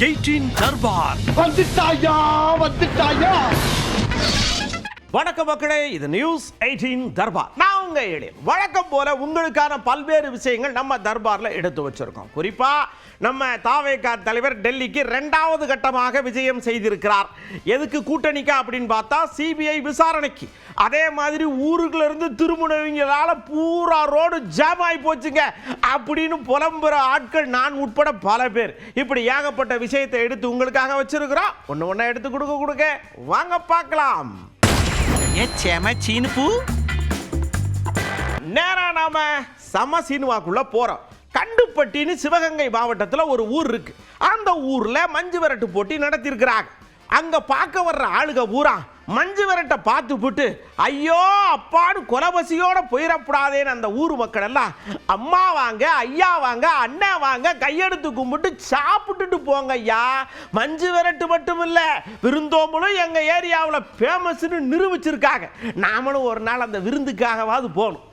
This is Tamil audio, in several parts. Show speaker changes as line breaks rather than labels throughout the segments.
18 தர்பார். வணக்கம் மக்களே, இது நியூஸ் 18 தர்பார். நான் உங்க எழில். வழக்கம் போல உங்களுக்கான பல்வேறு விஷயங்கள் நம்ம தர்பார்ல எடுத்து வச்சிருக்கோம். குறிப்பா நம்ம தாவேகா தலைவர் டெல்லிக்கு 2வது கட்டமாக விஜயம் செய்திருக்கிறார். எதுக்கு கூட்டணிக்கா அப்படின்னு பார்த்தா சிபிஐ விசாரணைக்கு. அதே மாதிரி ஊருக்குள்ள இருந்து திருமுனைவிங்களால பூரா ரோடு ஜாம் ஆகி போச்சுங்க அப்படின்னு புலம்புற ஆட்கள் நான் உட்பட பல பேர். இப்படி ஏகப்பட்ட விஷயத்தை எடுத்து உங்களுக்காக வச்சிருக்கிறோம். ஒன்று எடுத்து கொடுக்க வாங்க பார்க்கலாம். நேரா நாம சம சினிமாக்குள்ள போறோம். கண்டுப்பட்டின்னு சிவகங்கை மாவட்டத்தில் ஒரு ஊர் இருக்கு. அந்த ஊர்ல மஞ்சு விரட்டு போட்டி நடத்தியிருக்கிறாங்க. அங்க பார்க்க வர்ற ஆளுக பூரா மஞ்சு விரட்டை பார்த்து விட்டு ஐயோ அப்பான்னு கொலபசியோட போயிடக்கூடாதேன்னு அந்த ஊர் மக்கள் எல்லாம் அம்மா வாங்க, ஐயா வாங்க, அண்ணா வாங்க, கையெடுத்து கும்பிட்டு சாப்பிட்டுட்டு போங்க ஐயா. மஞ்சு விரட்டு மட்டும் இல்லை, விருந்தோம்பலும் எங்க ஏரியாவில் ஃபேமஸ்ன்னு நிரூபிச்சிருக்காங்க. நாமளும் ஒரு நாள் அந்த விருந்துக்காகவாது போகணும்.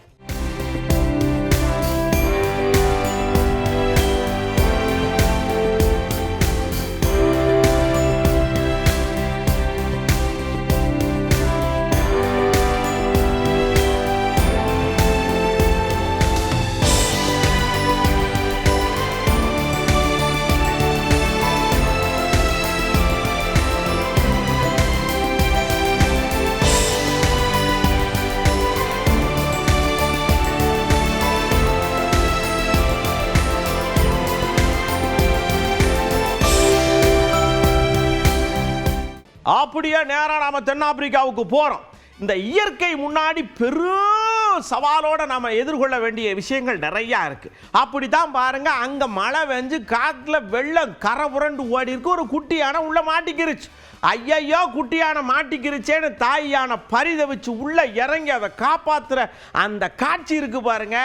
அப்படியே நேரா நாம தென்னாப்பிரிக்காவுக்கு போறோம். இந்த இயற்கை முன்னாடி பெரும் சவாலோட நாம எதிர்கொள்ள வேண்டிய விஷயங்கள் நிறைய இருக்கு. அப்படித்தான் பாருங்க, அங்க மழை வெஞ்சு காத்துல வெள்ளம் கரை புரண்டு ஓடி இருக்கு. ஒரு குட்டியான உள்ள மாட்டிக்கிருச்சு. ஐயையோ குட்டியான மாட்டிக்கிருச்சேன்னு தாயான பரிதவிச்சு உள்ள இறங்கி அதை காப்பாத்துற அந்த காட்சி இருக்கு பாருங்க.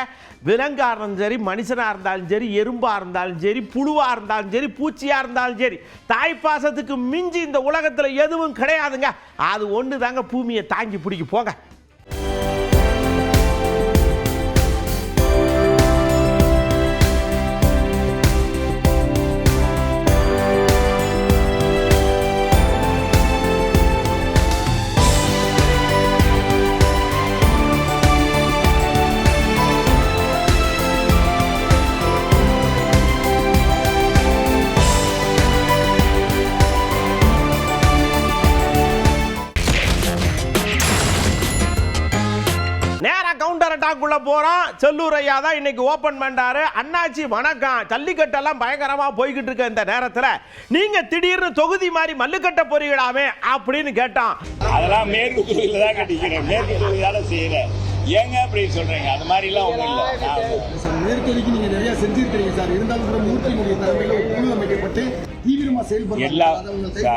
விலங்கா இருந்தாலும் சரி, மனுஷனா இருந்தாலும் சரி, எறும்பா இருந்தாலும் சரி, புழுவா இருந்தாலும் சரி, பூச்சியா இருந்தாலும் சரி, தாய்ப்பாசத்துக்கு மிஞ்சி இந்த உலகத்துல எதுவும் கிடையாதுங்க. அது ஒன்று தாங்க பூமியை தாங்கி பிடிக்க போங்க. போறோம். செல்லூர் ஐயா தான் இன்னைக்கு ஓபன் பண்றாரு. அண்ணாச்சி வணக்கம். ஜல்லிக்கட்டெல்லாம் பயங்கரமா போய்கிட்டு இருக்க இந்த நேரத்துல நீங்க திடீர்னு தொகுதி மாதிரி மல்லுக்கட்ட போறீங்களாமே அப்படின்னு கேட்டான்.
அதெல்லாம் மேற்கு தொகுதியில தான் கட்டிக்கிறேன், மேற்கு தொகுதியால செய்யறேன். ஏங்க அப்படி சொல்றீங்க? அது மாதிரி எல்லாம் ஒண்ணும் இல்ல.
மேற்கொதிக்கு நீங்க நிறைய செஞ்சிருக்கீங்க சார். இருந்தாலும் கூட மூர்த்தியினுடைய தலைமையில ஒரு குழு அமைக்கப்பட்டு தீவிரமா செயல்படுறாங்க.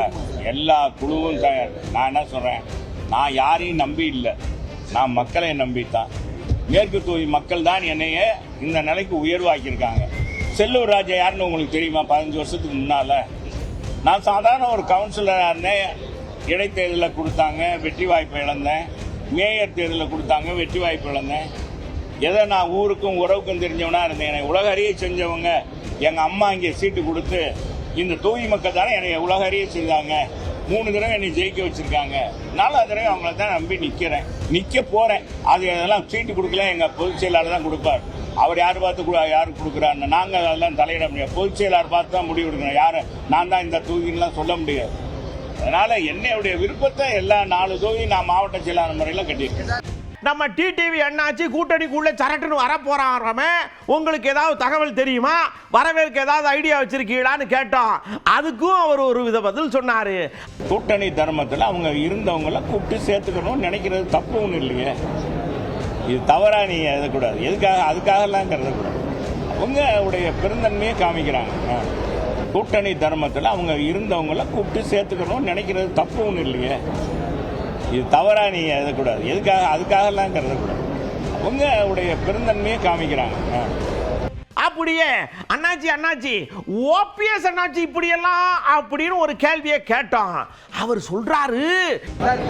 எல்லா குழுவும் நான் என்ன சொல்றேன், நான் யாரையும் நம்பி இல்லை, நான் மக்களை நம்பித்தான். மேற்கு தொகுதி மக்கள் தான் என்னைய இந்த நிலைக்கு உயர்வாக்கியிருக்காங்க. செல்லூர் ராஜா யாருன்னு உங்களுக்கு தெரியுமா? 15 வருஷத்துக்கு முன்னால நான் சாதாரண ஒரு கவுன்சிலராக இருந்தேன். இடைத்தேர்தலில் கொடுத்தாங்க, வெற்றி வாய்ப்பு இழந்தேன். மேயர் தேர்தலில் கொடுத்தாங்க, வெற்றி வாய்ப்பு இழந்தேன். எதை நான் ஊருக்கும் உறவுக்கும் தெரிஞ்சவனா இருந்தேன். என்னை உலக அறிய செஞ்சவங்க எங்கள் அம்மா இங்கே சீட்டு கொடுத்து இந்த தொகுதி மக்கள் தானே என்னை உலக அறிய செஞ்சாங்க. 3 தடவை என்னை ஜெயிக்க வச்சிருக்காங்க. 4வது தடவை அவங்கள தான் நம்பி நிற்க போறேன். அது அதெல்லாம் சீட்டு கொடுக்கல, எங்கள் பொதுச் செயலாளர் தான் கொடுப்பார். அவர் யார் பார்த்து யாரு கொடுக்குறாருன்னு நாங்கள் அதெல்லாம் தலையிட முடியாது. பொதுச் செயலாளர் பார்த்து தான் முடிவு எடுக்கணும். யாரு நான் தான் இந்த தொகுதிலாம் சொல்ல முடியாது. அதனால என்னுடைய விருப்பத்தை எல்லா 4 தொகுதி நான் மாவட்ட செயலாளர் முறையில் கட்டியிருக்கேன்.
நம்ம டிடிவி அண்ணாச்சி கூட்டணிக்குள்ள சரட்டுன்னு வர போறாங்க. உங்களுக்கு ஏதாவது தகவல் தெரியுமா? வரவேற்க ஏதாவது ஐடியா வச்சிருக்கீங்களான்னு கேட்டோம். அதுக்கும் அவர் ஒரு வித பதில் சொன்னாரு.
கூட்டணி தர்மத்தில் அவங்க இருந்தவங்கள கூப்பிட்டு சேர்த்துக்கணும்னு நினைக்கிறது தப்பு ஒன்றும் இல்லையே. இது தவறா நீங்க எழுதக்கூடாது. எதுக்காக? அதுக்காகலாம் கருதக்கூடாது. அவங்களுடைய பெருந்தன்மையை காமிக்கிறாங்க. கூட்டணி தர்மத்தில் அவங்க இருந்தவங்கள கூப்பிட்டு சேர்த்துக்கணும்னு நினைக்கிறது தப்பு ஒன்றும் இல்லையே. இது தவறா நீங்க எழுதக்கூடாது. எதுக்காக? அதுக்காகலாம் கருதக்கூடாது. அவங்களுடைய பெருந்தன்மையை காமிக்கிறாங்க.
அப்படியே அண்ணாச்சி ஓபிஎஸ் அண்ணாச்சி இப்படியெல்லாம் அப்படின்னு ஒரு கேள்வியை கேட்டோம். அவர் சொல்றாரு,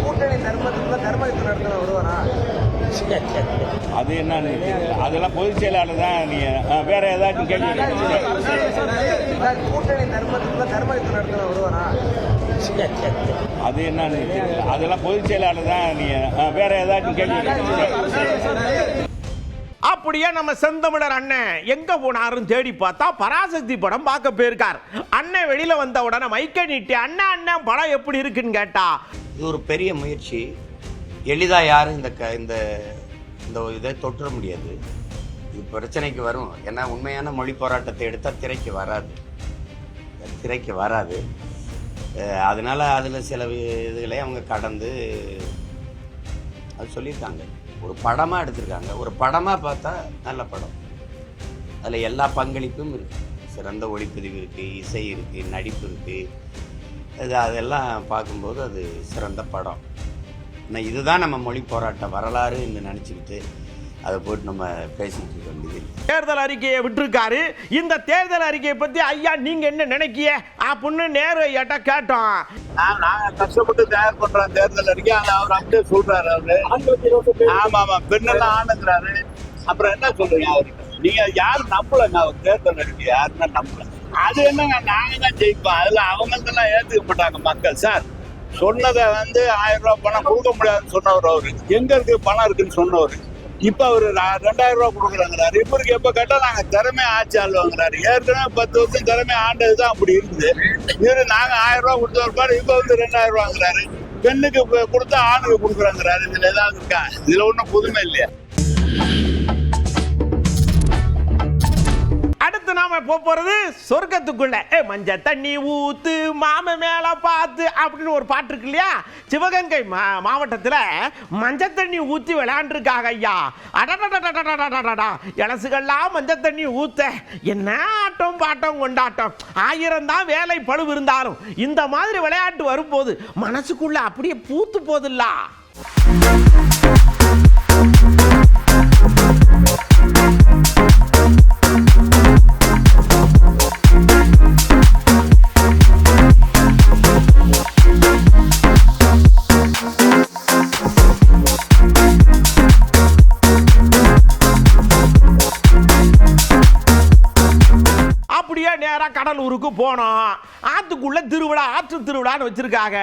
கூட்டணி வருவாரா?
அது என்னன்னு அதெல்லாம் பொதுச் செயலாளர் தான். நீங்க வேற ஏதாச்சும் கேள்வி?
கூட்டணி தர்மத்துக்குள்ள தர்மத்தை
அது என்னன்னு தெரியல. அதெல்லாம் பொதுச் செயலாளர் தான். நீ வேற ஏதாச்சும் கேள்வி.
அப்படியே நம்ம செந்தமிழர் அண்ணன் எங்க போனாருன்னு தேடி பார்த்தா பராசக்தி படம் பார்க்க போயிருக்கார். அண்ணன் வெளியில வந்த உடனே மைக்கை நீட்டி அண்ணன் அண்ணன் படம் எப்படி இருக்குன்னு கேட்டா,
இது ஒரு பெரிய முயற்சி. எளிதா யாரும் இந்த இதை தொற்ற முடியாது. இது பிரச்சனைக்கு வரும். ஏன்னா உண்மையான மொழி போராட்டத்தை எடுத்தால் திரைக்கு வராது. அதனால அதில் சில இதுகளை அவங்க கடந்து அது சொல்லியிருக்காங்க. ஒரு படமாக எடுத்திருக்காங்க. ஒரு படமாக பார்த்தா நல்ல படம். அதில் எல்லா பங்களிப்பும் இருக்குது. சிறந்த ஒளிப்பதிவு இருக்குது, இசை இருக்குது, நடிப்பு இருக்குது. அதெல்லாம் பார்க்கும்போது அது சிறந்த படம். ஆனால் இதுதான் நம்ம மொழி போராட்ட வரலாறு என்று நினச்சிக்கிட்டு அதை போட்டு நம்ம பேசிக்கிட்டு இருக்க வேண்டியது.
தேர்தல் அறிக்கையை விட்டுருக்காரு. இந்த தேர்தல் அறிக்கையை பற்றி ஐயா நீங்க என்ன நினைக்கிய அப்படின்னு நேரு ஐயாட்ட கேட்டோம்.
நாங்க கஷ்டப்பட்டு தயார் பண்றோம் தேர்தல் அறிக்கை. அவர் அப்படியே சொல்றாரு. அவரு ஆமா பெண்ணெல்லாம் ஆணுங்கிறாரு. அப்புறம் என்ன சொல்றீங்க அவருக்கு? நீங்க யாரும் நம்பலங்க. அவர் தேர்தல் அறிக்கை யாருன்னா நம்பல. அது என்னங்க, நாங்க தான் ஜெயிப்போம். அதுல அவங்களுக்கெல்லாம் ஏத்துக்க மாட்டாங்க மக்கள். சார் சொன்னதை 1000 ரூபாய் பணம் கொடுக்க முடியாதுன்னு சொன்னவர் அவரு. எங்க இருக்கு பணம் இருக்குன்னு சொன்னவர். இப்ப அவரு 2000 ரூபாய் கொடுக்குறாங்கிறாரு. இவருக்கு எப்ப கேட்டா நாங்க திறமை ஆட்சி ஆளுவாங்கிறாரு. ஏற்கனவே 10 வருஷம் திறமை ஆண்டதுதான் அப்படி இருக்குது. இவரு நாங்க 1000 ரூபாய் கொடுத்தவர் இப்ப 2000 ரூபாங்கிறாரு. பெண்ணுக்கு கொடுத்தா ஆணுக்கு கொடுக்குறாங்கிறாரு. இதுல ஏதாவது இருக்கா? இதுல ஒண்ணும் புதுமை இல்லையா?
அடுத்து நாம போறது சொர்க்கத்துக்குள்ள. மஞ்ச தண்ணி ஊத்து மாம மேல பார்த்து அப்படின்னு ஒரு பாட்டு இருக்கு இல்லையா? சிவகங்கை மாவட்டத்துல மஞ்ச தண்ணி ஊத்தி விளையாண்டுருக்காங்க ஐயா. அடடா இளசுகள்லாம் மஞ்ச தண்ணி ஊத்த என்ன ஆட்டம் பாட்டம் கொண்டாட்டம். 1000 தான் வேலை பழுவு இருந்தாலும் இந்த மாதிரி விளையாட்டு வரும்போது மனசுக்குள்ள அப்படியே பூத்து போதில்ல. நேரா கடலூருக்கு போனோம். ஆத்துக்குள்ள திருவிழா, ஆற்று திருவிழான்னு வச்சிருக்காங்க.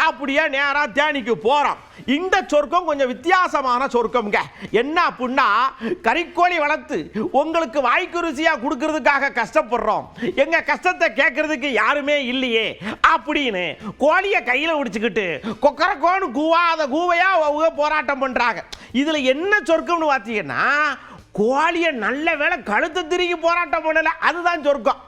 அப்படியே நேரா தேனிக்கு போறோம். இந்த சொர்க்கம் கொஞ்சம் வித்தியாசமான சொர்க்கம்ங்க. என்ன அப்படின்னா, கறிக்கோழி வளர்த்து உங்களுக்கு வாய்க்கு ருசியா கொடுக்கறதுக்காக கஷ்டப்படுறோம், எங்க கஷ்டத்தை கேட்கறதுக்கு யாருமே இல்லையே அப்படின்னு கோழியை கையில பிடிச்சுக்கிட்டு கொக்கரக்கோன்னு கூவாத கூவையா அவங்க போராட்டம் பண்றாங்க. இதுல என்ன சொர்க்கம்னு பார்த்தீங்கன்னா, கோழியை நல்ல வேளை கழுத்தை திருக்கி போராட்டம் பண்ணல, அதுதான் சொர்க்கம்.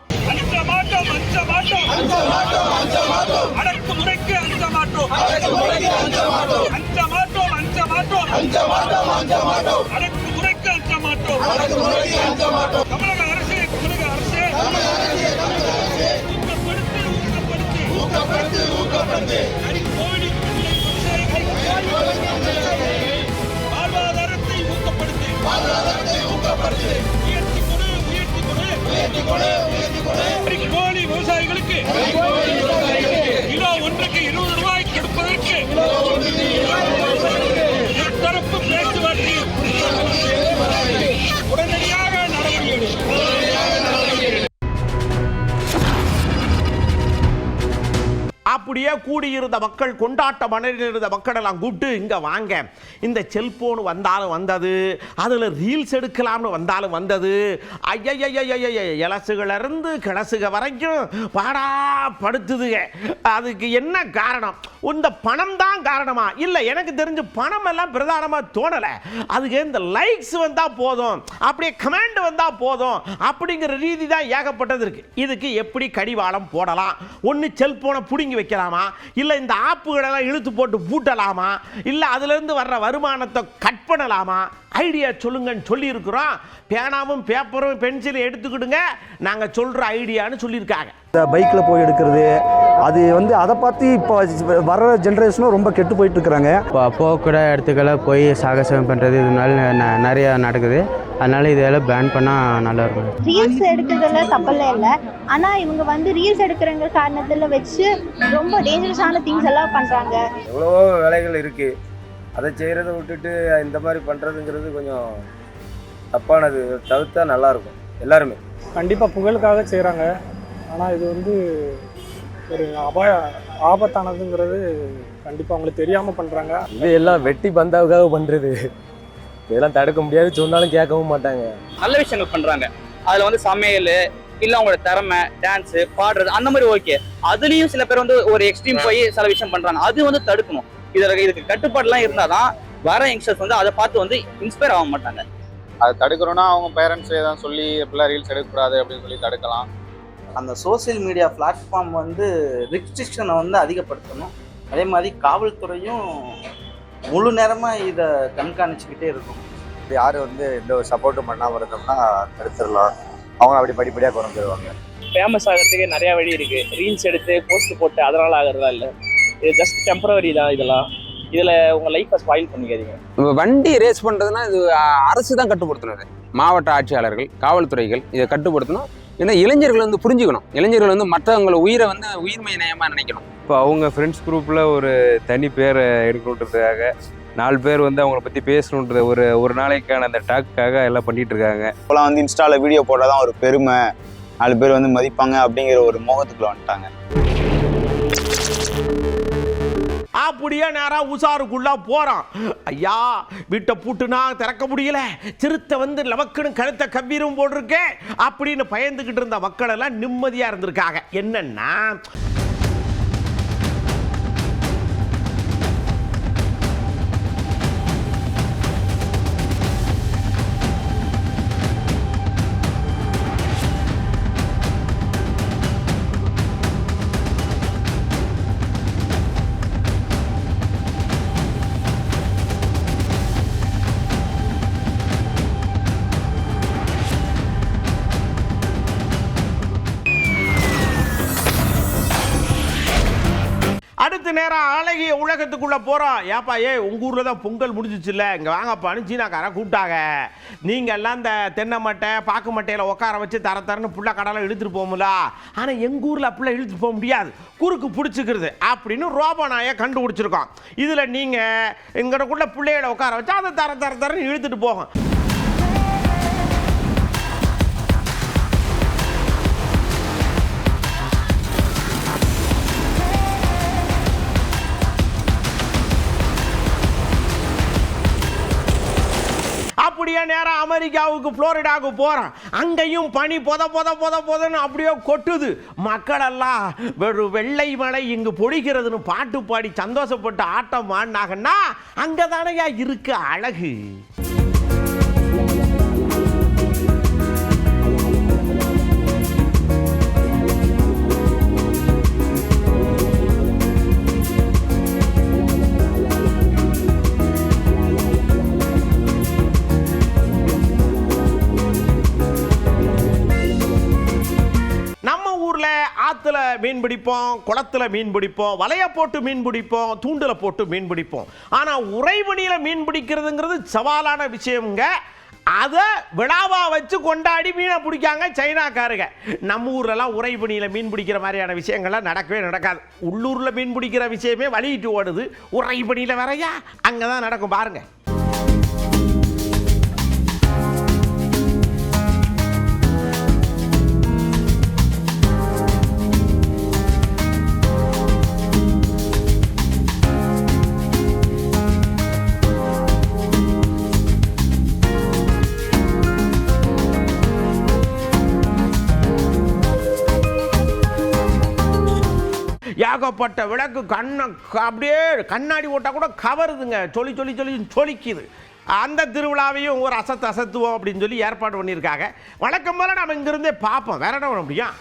கோழி விவசாயிகளுக்கு கிலோ ஒன்றுக்கு 20 ரூபாய் கொடுப்பதற்கு தரப்பு பேச்சுவார்த்தை உடனடியாக நடவடிக்கை.
அப்படியே கூடியிருந்த மக்கள், கொண்டாட்ட மனதில் இருந்த மக்கள் எல்லாம் கூப்பிட்டு, இங்க வாங்க, இந்த செல்போன் வந்தாலும் வந்தது, அதுல ரீல்ஸ் எடுக்கலாம்னு வந்தாலும் வந்தது, ஐயய்ய இலசுகள் இருந்து கிளசுக வரைக்கும் பாடா படுத்துதுங்க. அதுக்கு என்ன காரணம்? இந்த பணம் தான் காரணமா? இல்லை, எனக்கு தெரிஞ்சு பணம் எல்லாம் பிரதானமாக தோணலை. அதுக்கு இந்த லைக்ஸ் வந்தால் போதும், அப்படியே கமெண்ட் வந்தால் போதும் அப்படிங்கிற ரீதி தான் ஏகப்பட்டது இருக்கு. இதுக்கு எப்படி கடிவாளம் போடலாம்? ஒன்று செல்போனை பிடுங்கி வைக்கலாமா, இல்லை இந்த ஆப்புகளெல்லாம் இழுத்து போட்டு பூட்டலாமா, இல்லை அதுலேருந்து வர்ற வருமானத்தை கட் பண்ணலாமா? ஐடியா சொல்லுங்கன்னு சொல்லியிருக்கிறோம். பேனாவும் பேப்பரும் பென்சிலும் எடுத்துக்கிடுங்க, நாங்கள் சொல்கிற ஐடியான்னு சொல்லியிருக்காங்க.
இந்த பைக்கில் போய் எடுக்கிறது, அது அதை பார்த்து இப்போ வர்ற ஜென்ரேஷனும் ரொம்ப கெட்டு போயிட்டு இருக்கிறாங்க.
இப்போ போகக்கூட இடத்துக்கெல்லாம் போய் சாகசம் பண்ணுறது இதனால நிறையா நடக்குது. அதனால இதெல்லாம் பேன் பண்ணால் நல்லாயிருக்கும்.
ரீல்ஸ் எடுக்கிறதுல தப்பெல்லாம் இல்லை, ஆனால் இவங்க ரீல்ஸ் எடுக்கிறங்க காரணத்தில் வச்சு ரொம்ப டேஞ்சரஸான திங்ஸ் எல்லாம் பண்ணுறாங்க.
எவ்வளவோ வேலைகள் இருக்குது, அதை செய்கிறத விட்டுட்டு இந்த மாதிரி பண்ணுறதுங்கிறது கொஞ்சம் தப்பானது. தவிர்த்தா நல்லாயிருக்கும் எல்லாருமே.
கண்டிப்பாக புகழுக்காக செய்கிறாங்க, ஆனால் இது ஒரு ஆபத்தானதுங்கிறது கண்டிப்பாக அவங்களுக்கு தெரியாமல் பண்ணுறாங்க.
இது எல்லாம் வெட்டி பந்தாவுக்காக பண்ணுறது, இதெல்லாம் தடுக்க முடியாது, சொன்னாலும் கேட்கவும் மாட்டாங்க.
நல்ல விஷயங்கள் பண்ணுறாங்க, அதில் சமையல் இல்லை அவங்களோட திறமை, டான்ஸு, பாடுறது அந்த மாதிரி ஓகே. அதுலேயும் சில பேர் ஒரு எக்ஸ்ட்ரீம் போய் சில விஷயம் பண்ணுறாங்க, அது தடுக்கணும். இதுக்கு கட்டுப்பாடுலாம் இருந்தால் தான் வர யங்ஸ்டர்ஸ் அதை பார்த்து இன்ஸ்பயர் ஆக மாட்டாங்க.
அதை தடுக்கிறோன்னா அவங்க பேரண்ட்ஸ் எதாவது சொல்லி எப்படிலாம் ரீல்ஸ் எடுக்கக்கூடாது அப்படின்னு சொல்லி தடுக்கலாம்.
அந்த சோசியல் மீடியா பிளாட்ஃபார்ம் ரெஸ்ட்ரிக்ஷனை அதிகப்படுத்தணும். அதே மாதிரி காவல்துறையும் முழு நேரமாக இதை கண்காணிச்சுக்கிட்டே இருக்கும்.
யார் எந்த ஒரு சப்போர்ட்டும் பண்ணாமல் இருந்தோம்னா தடுத்துடலாம். அவங்க அப்படி படிப்படியாக குறைஞ்சிருவாங்க.
ஃபேமஸ் ஆகிறதுக்கு நிறையா வழி இருக்குது. ரீல்ஸ் எடுத்து போஸ்ட் போட்டு அதனால் ஆகிறதா இல்லை, இது ஜஸ்ட் டெம்பரவரி தான். இதில் உங்கள் லைஃப்பை ஸ்பாயில் பண்ணிக்காதீங்க.
வண்டி ரேஸ் பண்ணுறதுனா இது அரசு தான் கட்டுப்படுத்தணும். மாவட்ட ஆட்சியாளர்கள், காவல்துறைகள் இதை கட்டுப்படுத்தணும். ஏன்னா இளைஞர்கள் புரிஞ்சுக்கணும். இளைஞர்கள் மற்றவங்களை உயிரை உயிர்மை நயமாக நினைக்கணும்.
இப்போ அவங்க ஃப்ரெண்ட்ஸ் குரூப்பில் ஒரு தனி பேரை எடுக்கணுன்றதுக்காக 4 பேர் அவங்கள பற்றி பேசணுன்றது ஒரு நாளைக்கான அந்த டாக்குக்காக எல்லாம் பண்ணிட்டு இருக்காங்க.
இப்போலாம் இன்ஸ்டாவில் வீடியோ போட்டால் தான் ஒரு பெருமை, 4 பேர் மதிப்பாங்க அப்படிங்கிற ஒரு மோகத்துக்குள்ள வந்துட்டாங்க.
அப்படியே நேரம் உசாருக்குள்ள போறான். ஐயா, வீட்டை பூட்டுனா திறக்க முடியல, சிறுத்தை லவக்குன்னு கழுத்தை கவ்வீரும் போட்டிருக்கேன் அப்படின்னு பயந்துகிட்டு இருந்த மக்கள் எல்லாம் நிம்மதியா இருந்திருக்காங்க. என்னன்னா, அடுத்த நேரம் அழகிய உலகத்துக்குள்ள போறோம். ஏப்பா, உங்க ஊர்ல தான் பொங்கல் முடிஞ்சிச்சுல்ல, இங்க வாங்கப்பான்னு சீனாக்காரன் கூப்பிட்டாங்க. நீங்க எல்லாம் இந்த தென்னை மட்டை பாக்கு மட்டையில உட்கார வச்சு தரன்னு புள்ள கடலை இழுத்துட்டு போகும்ல, ஆனா எங்க ஊர்ல அப்படிலாம் இழுத்துட்டு போக முடியாது, குறுக்கு பிடிச்சிக்கிறது அப்படின்னு ரோபோனாயை கண்டுபிடிச்சிருக்கோம். இதுல நீங்க எங்களுக்குள்ள பிள்ளைகளை உட்கார வச்சா அதை தரன்னு இழுத்துட்டு போகும். அப்படியே நேரம் அமெரிக்காவுக்கு புளோரிடாவுக்கு போறான். அங்கேயும் பனி பொதன்னு அப்படியே கொட்டுது. மக்கள் எல்லாம் வெள்ளை மழை இங்கு பொழிகிறதுன்னு பாட்டு பாடி சந்தோஷப்பட்டு ஆட்டம் ஆடினாங்கன்னா அங்கதானையா இருக்கு அழகு. ஆத்துல மீன் பிடிப்போம், குளத்துல மீன் பிடிப்போம், வலைய போட்டு மீன் பிடிப்போம், தூண்டில போட்டு மீன் பிடிப்போம். ஆனா உறைபனியில மீன் பிடிக்கிறதுங்கிறது சவாலான விஷயம்ங்க. அதை விழாவா வச்சு கொண்டாடி மீனை பிடிக்காங்க சைனாக்காரங்க. நம்ம ஊர்லலாம் உறைபனியில மீன் பிடிக்கிற மாதிரியான விஷயங்கள்லாம் நடக்கவே நடக்காது. உள்ளூர்ல மீன் பிடிக்கிற விஷயமே வழியிட்டு ஓடுது, உறைபனியில வரையா அங்கதான் நடக்கும் பாருங்க. ஏகப்பட்ட விளக்கு கண்ணை அப்படியே கண்ணாடி ஓட்டால் கூட கவருதுங்க, சொலிக்குது. அந்த திருவிழாவையும் ஒரு அசத்துவோம் அப்படின்னு சொல்லி ஏற்பாடு பண்ணியிருக்காங்க. வழக்கம் போல நம்ம இங்கிருந்தே பார்ப்போம், வேற என்ன பண்ண முடியும்.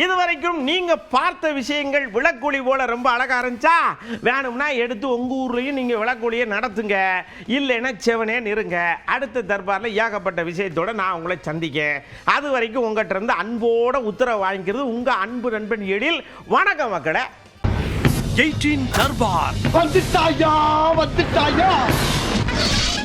இதுவரைக்கும் நீங்க பார்த்த விஷயங்கள் விளக்கொளி போல ரொம்ப அழகா இருந்துச்சா? வேணும்னா எடுத்து உங்க ஊர்லயும் நீங்க விளக்கொளியை நடத்துங்க, இல்லைன்னா செவனே நிறுங்க. அடுத்த தர்பார்ல ஏகப்பட்ட விஷயத்தோட நான் உங்களை சந்திக்கேன். அது வரைக்கும் உங்ககிட்ட இருந்து அன்போட உத்தரவு வாங்கிக்கிறது உங்க அன்பு நண்பன் எழில். வணக்கம் மக்களே.
18 தர்பார்
வந்துட்டாயா